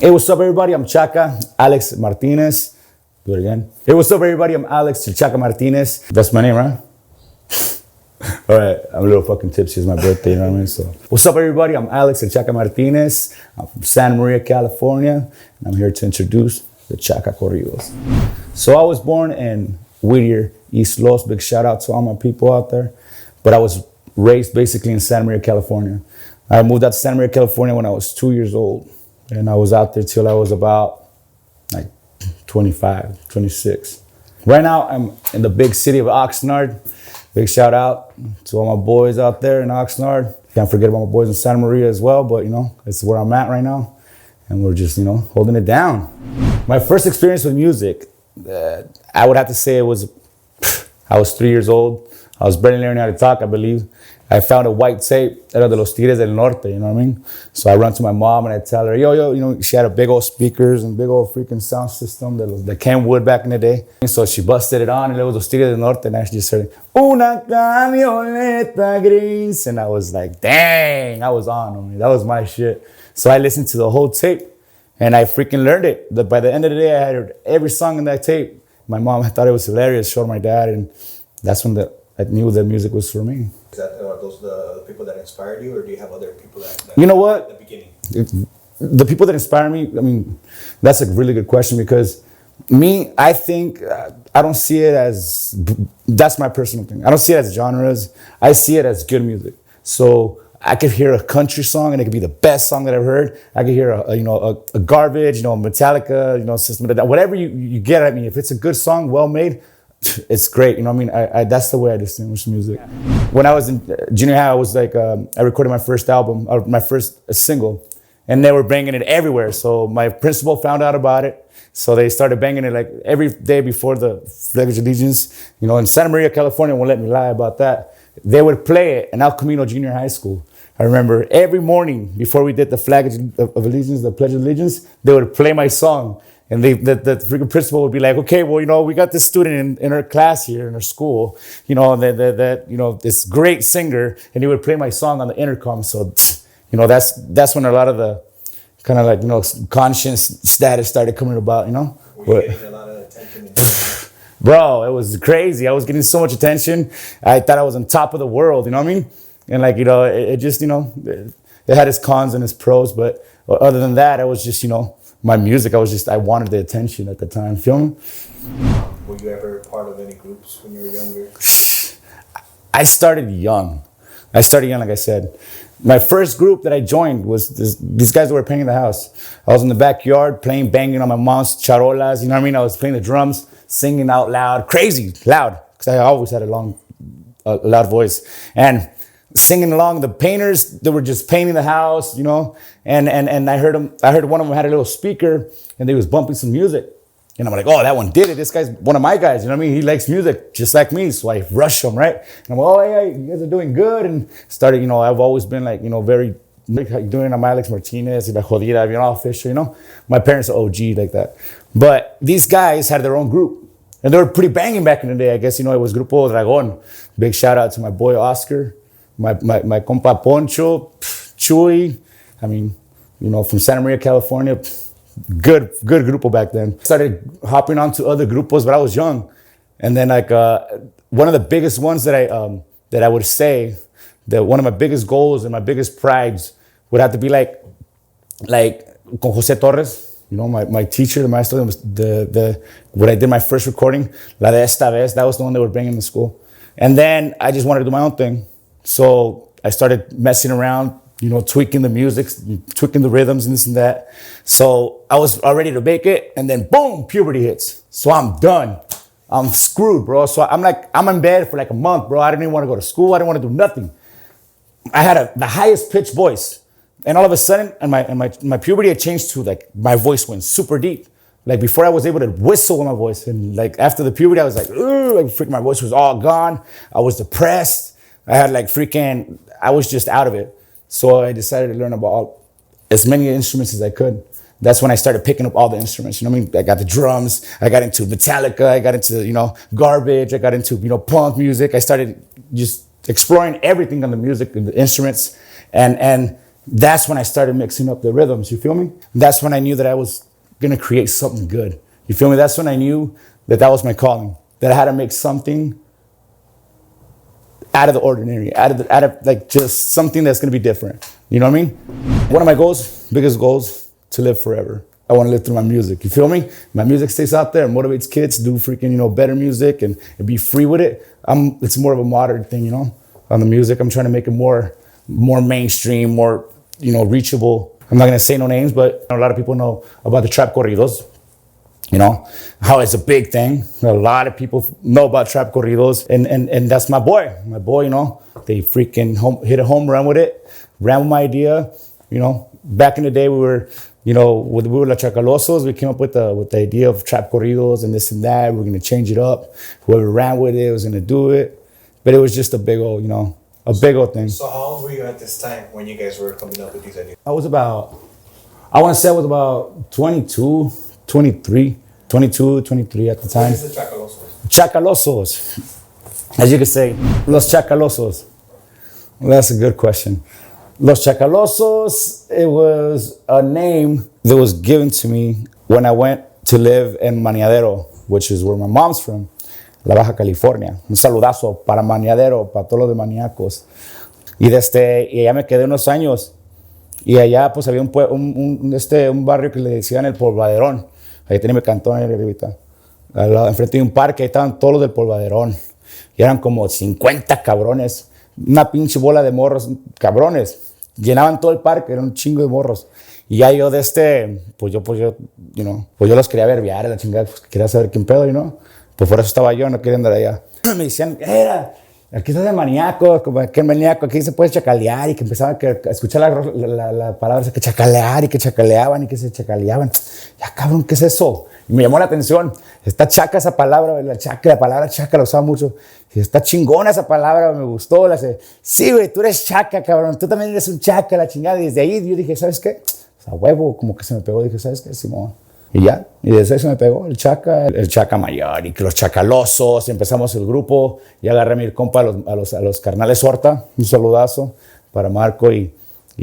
Hey, what's up, everybody? I'm Chaka, Alex Martinez. Do it again. Hey, what's up, everybody? I'm Alex Chaka Martinez. That's my name, right? All right, I'm a little fucking tipsy. It's my birthday, you know what I mean? So, what's up, everybody? I'm Alex Chaka Martinez. I'm from Santa Maria, California, and I'm here to introduce the Chaka Corridos. So, I was born in Whittier, East Los. Big shout out to all my people out there. But I was raised basically in Santa Maria, California. I moved out to Santa Maria, California when I was 2 years old. And I was out there till I was about like 25, 26. Right now, I'm in the big city of Oxnard. Big shout out to all my boys out there in Oxnard. Can't forget about my boys in Santa Maria as well, but you know, it's where I'm at right now. And we're just, you know, holding it down. My first experience with music, I would have to say I was 3 years old. I was barely learning how to talk, I believe. I found a white tape, era de los Tigres del Norte, you know what I mean? So I run to my mom and I tell her, yo, you know, she had a big old speakers and big old freaking sound system that came wood back in the day. So she busted it on and it was los Tigres del Norte and I just heard, una camioneta gris. And I was like, dang, I was on. I mean, that was my shit. So I listened to the whole tape and I freaking learned it. By the end of the day, I had heard every song in that tape. My mom thought it was hilarious, showed my dad, and that's when I knew that music was for me. Is that are those the people that inspired you, or do you have other people that you know what? At the beginning? The people that inspire me, I mean, that's a really good question because me, I think, I don't see it as, that's my personal thing. I don't see it as genres. I see it as good music. So I could hear a country song and it could be the best song that I've heard. I could hear a garbage, you know, Metallica, you know, System of a Down, whatever you get at me. If it's a good song, well made, it's great, you know what I mean? I that's the way I distinguish music. When I was in junior high, I was like, I recorded my first album, or my first single, and they were banging it everywhere. So my principal found out about it. So they started banging it like every day before the Flag of Allegiance. You know, in Santa Maria, California, won't let me lie about that. They would play it in El Camino Junior High School. I remember every morning before we did the Flag of Allegiance, the Pledge of Allegiance, they would play my song. And the freaking principal would be like, okay, well, you know, we got this student in our class here, in our school, you know, that you know, this great singer, and he would play my song on the intercom. So, you know, that's when a lot of the kind of like, you know, conscience status started coming about, you know. Were you getting a lot of attention? Bro, it was crazy. I was getting so much attention. I thought I was on top of the world, you know what I mean? And like, you know, it just, you know, it had its cons and its pros, but other than that, it was just, you know, my music, I wanted the attention at the time. Feel me? Were you ever part of any groups when you were younger? I started young, like I said. My first group that I joined was these guys that were painting the house. I was in the backyard banging on my mom's charolas, you know what I mean? I was playing the drums, singing out loud, crazy loud, because I always had a loud voice. And singing along, the painters, they were just painting the house, you know, and I heard one of them had a little speaker and they was bumping some music. And I'm like, oh, that one did it. This guy's one of my guys, you know what I mean? He likes music just like me. So I rushed him, right? And I'm like, oh, hey, you guys are doing good. And started, you know, I've always been like, you know, very, doing I'm Alex Martinez, La Jodida, you know, official, you know? My parents are OG like that. But these guys had their own group. And they were pretty banging back in the day. I guess, you know, it was Grupo Dragon. Big shout out to my boy Oscar. My compa Poncho, Chuy, I mean, you know, from Santa Maria, California, good grupo back then. Started hopping onto other grupos, but I was young. And then like one of the biggest ones that I would say that one of my biggest goals and my biggest prides would have to be like con Jose Torres, you know, my teacher, the maestro, when I did my first recording, La de Esta Vez, that was the one they were bringing to school. And then I just wanted to do my own thing. So I started messing around, you know, tweaking the music, tweaking the rhythms and this and that. So I was all ready to make it. And then boom, puberty hits. So I'm done. I'm screwed, bro. So I'm in bed for like a month, bro. I didn't even want to go to school. I didn't want to do nothing. I had the highest pitched voice. And all of a sudden, my puberty had changed to like, my voice went super deep. Like before I was able to whistle with my voice. And like after the puberty, I was like, freaking my voice was all gone. I was depressed. I had like I was just out of it. So I decided to learn about as many instruments as I could. That's when I started picking up all the instruments. You know what I mean? I got the drums, I got into Metallica, I got into, you know, garbage, I got into, you know, punk music. I started just exploring everything on the music and the instruments. And that's when I started mixing up the rhythms. You feel me? That's when I knew that I was gonna create something good. You feel me? That's when I knew that that was my calling. That I had to make something out of the ordinary, out of like just something that's gonna be different. You know what I mean? One of my goals, biggest goals, to live forever. I want to live through my music. You feel me? My music stays out there, motivates kids to do freaking, better music and be free with it. It's more of a modern thing, on the music. I'm trying to make it more mainstream, more, reachable. I'm not gonna say no names, but a lot of people know about the trap corridos. How it's a big thing. A lot of people know about trap corridos, and that's my boy. My boy, they freaking hit a home run with it, ran with my idea. Back in the day, we were La Chacalosos. We came up with the idea of trap corridos and this and that. We're gonna change it up. Whoever ran with it was gonna do it, but it was just a big old, thing. So how old were you at this time when you guys were coming up with these ideas? I want to say I was about 22, 23 at the time. What is the Chacalosos? Chacalosos. As you could say, Los Chacalosos. Well, that's a good question. Los Chacalosos, it was a name that was given to me when I went to live in Maniadero, which is where my mom's from, La Baja California. Un saludazo para Maniadero, para todos los de maníacos. Y allá me quedé unos años. Y allá pues había un barrio que le decían el Polvaderón. Ahí tenía mi cantón ahí arribita. Enfrente de un parque, ahí estaban todos los del Polvaderón. Y eran como 50 cabrones. Una pinche bola de morros, cabrones. Llenaban todo el parque, era un chingo de morros. Y ya yo pues yo los quería verbiar, la chingada, pues quería saber quién pedo, Pues por eso estaba yo, no quería andar allá. Me decían, aquí estás de maníaco, como aquel maníaco, aquí se puede chacalear, y que empezaba a escuchar la palabra, que chacalear, y que chacaleaban, y que se chacaleaban. Ya, cabrón, ¿qué es eso? Y me llamó la atención. Está chaca esa palabra, la palabra chaca la usaba mucho. Y está chingona esa palabra, me gustó. Sí, güey, tú eres chaca, cabrón, tú también eres un chaca, la chingada. Y desde ahí yo dije, ¿sabes qué? A huevo, como que se me pegó. Dije, ¿sabes qué, Simón? Y ya, y desde eso me pegó el Chaka mayor, y que los chacalosos, y empezamos el grupo, y agarré a mi compa a los carnales Horta, un saludazo para Marco y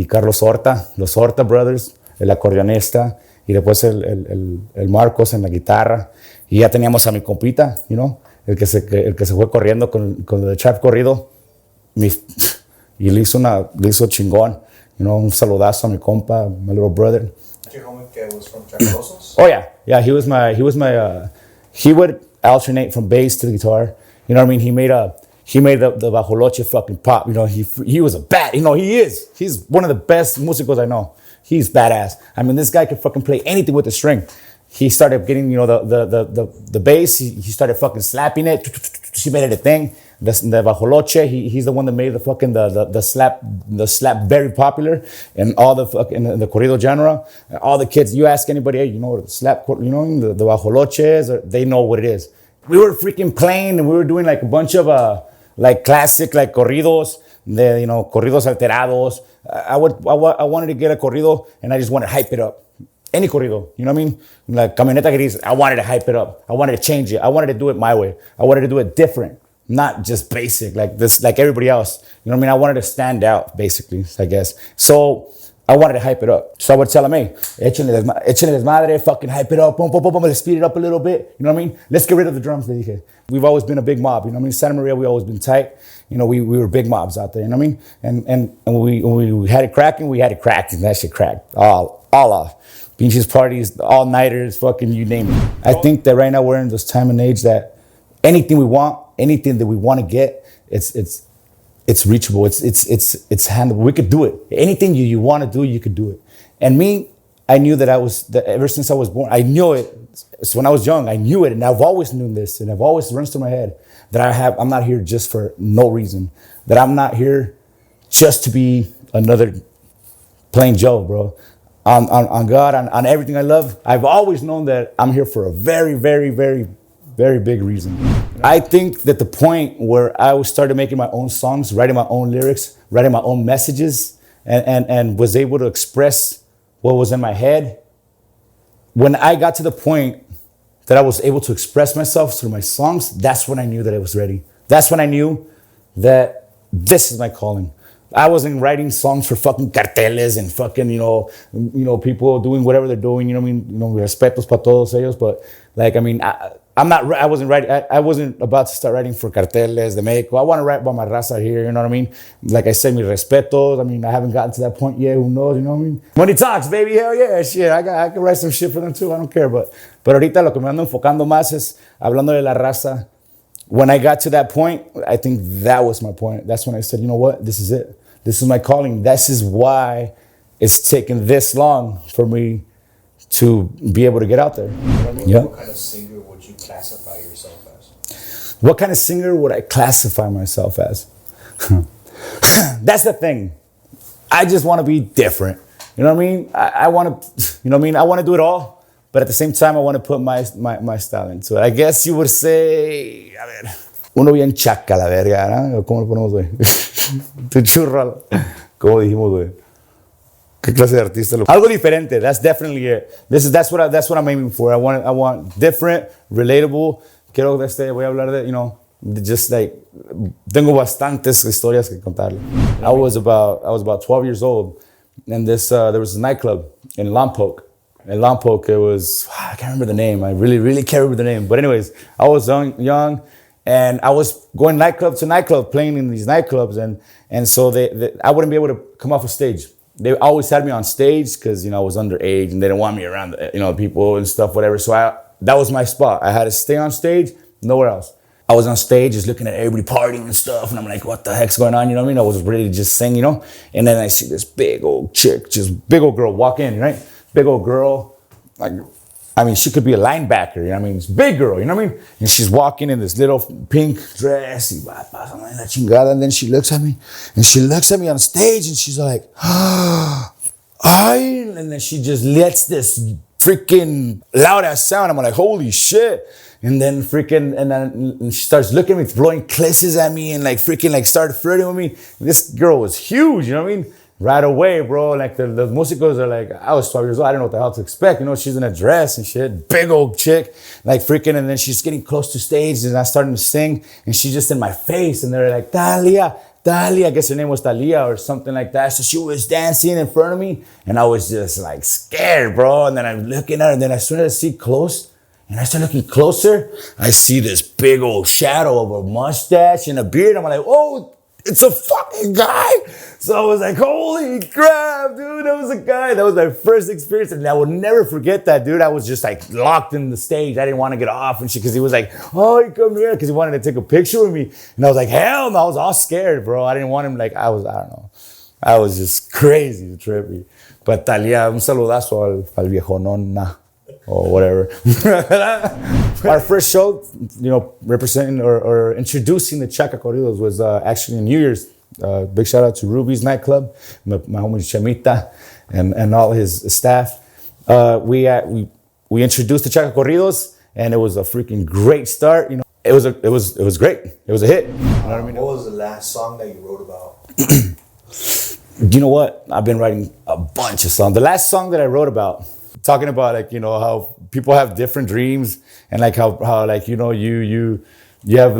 Carlos Horta, los Horta Brothers, el acordeonista, y después el Marcos en la guitarra, y ya teníamos a mi compita, el que se fue corriendo con el trap corrido, y le hizo chingón, un saludazo a mi compa, my little brother. Your homie that was from Chacalosos? Oh yeah. He would alternate from bass to the guitar. You know what I mean? He made the bajoloche fucking pop. He was a bat. He is. He's one of the best músicos I know. He's badass. I mean, this guy could fucking play anything with a string. He started getting, the bass. He started fucking slapping it. He made it a thing. The bajoloche, he's the one that made the slap very popular in all the fucking the corrido genre. All the kids, you ask anybody, hey, the slap, the bajoloches, they know what it is. We were freaking playing and we were doing like a bunch of classic corridos, corridos alterados. I wanted to get a corrido and I just wanted to hype it up. Any corrido, you know what I mean? Like Camioneta Gris, I wanted to hype it up. I wanted to change it. I wanted to do it my way. I wanted to do it different. Not just basic like everybody else. You know what I mean? I wanted to stand out, basically, I guess. So I wanted to hype it up. So I would tell them, hey, échenle desmadre, fucking hype it up, boom, let's speed it up a little bit. You know what I mean? Let's get rid of the drums. We've always been a big mob. You know what I mean? Santa Maria, we always been tight. We were big mobs out there. You know what I mean? And when we had it cracking, That shit cracked all off. Pinches parties, all-nighters, fucking you name it. I think that right now we're in this time and age that anything that we want to get, it's reachable. It's handleable. We could do it. Anything you want to do, you could do it. And me, I knew that ever since I was born, I knew it. So when I was young, I knew it, and I've always known this, and I've always runs through my head that I'm not here just for no reason. That I'm not here just to be another plain Joe, bro. On God, on everything I love. I've always known that I'm here for a very, very, very, very big reason. I think that the point where I started making my own songs, writing my own lyrics, writing my own messages, and was able to express what was in my head, when I got to the point that I was able to express myself through my songs, that's when I knew that I was ready. That's when I knew that this is my calling. I wasn't writing songs for fucking carteles and fucking, people doing whatever they're doing, you know what I mean? Respetos para todos ellos, but like, I mean, I wasn't writing, I wasn't about to start writing for carteles de Mexico. I want to write about my raza here, you know what I mean? Like I said, mi respetos. I mean, I haven't gotten to that point yet, who knows, you know what I mean? Money talks, baby, hell yeah, shit. I can write some shit for them too, I don't care, but ahorita lo que me ando enfocando más es hablando de la raza. When I got to that point, I think that was my point. That's when I said, you know what, this is it. This is my calling. This is why it's taken this long for me to be able to get out there. Yeah. What kind of singer would you classify yourself as? What kind of singer would I classify myself as? That's the thing. I just want to be different. You know what I mean? I want to, you know what I mean? I want to do it all, but at the same time, I want to put my style into it. I guess you would say, a ver, uno bien Chaka, la verga, ¿no? ¿Cómo lo ponemos, güey? Tu churra. ¿Cómo dijimos, güey? ¿Qué clase de artista? Algo diferente. That's definitely it. That's what I'm aiming for. I want different, relatable. Quiero voy a hablar de, just like, tengo bastantes historias que contarle. I was about 12 years old, and there was a nightclub in Lompoc. In Lompoc, it was, I can't remember the name. I really can't remember the name. But anyways, I was young. And I was going nightclub to nightclub, playing in these nightclubs, and so I wouldn't be able to come off a stage. They always had me on stage because I was underage and they didn't want me around people and stuff, whatever. So that was my spot. I had to stay on stage, nowhere else. I was on stage just looking at everybody partying and stuff, and I'm like, what the heck's going on? You know what I mean? I was ready to just sing, And then I see this big old chick, just big old girl walk in, right? Big old girl, like. I mean, she could be a linebacker, you know what I mean? It's a big girl, you know what I mean? And she's walking in this little pink dress, and then she looks at me, on stage, and she's like, and then she just lets this freaking loud ass sound. I'm like, holy shit. And then and she starts looking at me, blowing kisses at me, and started flirting with me. This girl was huge, you know what I mean? Right away, bro, like the músicos are like, I was 12 years old, I didn't know what the hell to expect, she's in a dress and shit, big old chick, and then she's getting close to stage, and I started to sing, and she's just in my face, and they're like, Talia, I guess her name was Talia or something like that, so she was dancing in front of me, and I was just like scared, bro, and then I'm looking at her, and then I started to see close, and I started looking closer, I see this big old shadow of a mustache and a beard, I'm like, oh, it's a fucking guy. So I was like, holy crap, dude, that was a guy. That was my first experience. And I will never forget that, dude. I was just like locked in the stage. I didn't want to get off and shit because he was like, oh, you come here. Because he wanted to take a picture with me. And I was like, hell no. I was all scared, bro. I didn't want him I don't know. I was just crazy, trippy. But Talia, un saludazo al viejonona. Or whatever. Our first show, representing or introducing the Chaka Corridos was actually in New Year's. Big shout out to Ruby's Nightclub, my homie Chamita, and all his staff. We introduced the Chaka Corridos, and it was a freaking great start. It was great. It was a hit. You know what I mean? What was the last song that you wrote about? You know what? I've been writing a bunch of songs. The last song that I wrote about, talking about how people have different dreams and how you have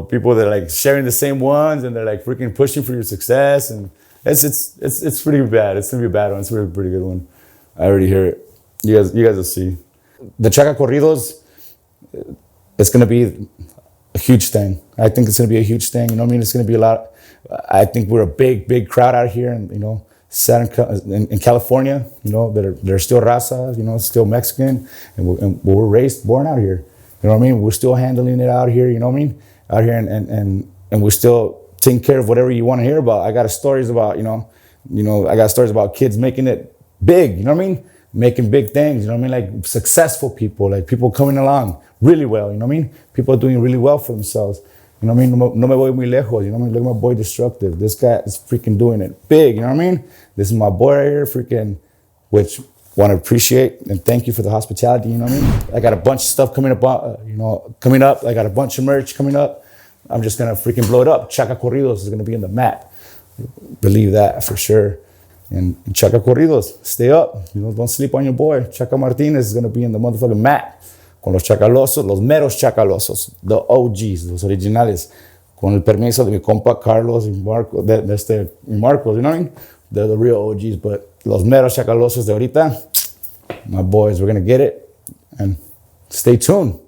people that are sharing the same ones and they're freaking pushing for your success, and it's pretty bad. It's gonna be a bad one. It's gonna be a pretty good one. I already hear it. You guys will see. The Chaka Corridos, it's gonna be a huge thing. I think it's gonna be a huge thing. You know what I mean? It's gonna be a lot. I think we're a big crowd out here, and in California, that are still raza, still Mexican, and we're born out here. You know what I mean? We're still handling it out here, you know what I mean? Out here, and we're still taking care of whatever you want to hear about. I got stories about, I got stories about kids making it big, you know what I mean? Making big things, you know what I mean? Like successful people, like people coming along really well, you know what I mean? People doing really well for themselves. You know what I mean? No me voy muy lejos. You know what I mean? Look at my boy Destructive. This guy is freaking doing it big. You know what I mean? This is my boy right here, freaking, which want to appreciate and thank you for the hospitality. You know what I mean? I got a bunch of stuff coming up. Coming up. I got a bunch of merch coming up. I'm just gonna freaking blow it up. Chaka Corridos is gonna be in the map. Believe that for sure. And Chaka Corridos, stay up. Don't sleep on your boy. Chaka Martinez is gonna be in the motherfucking map. Con los chacalosos, los meros chacalosos, the OGs, los originales, con el permiso de mi compa Carlos y Marco, y Marcos, you know what I mean? They're the real OGs, but los meros chacalosos de ahorita, my boys, we're gonna get it, and stay tuned.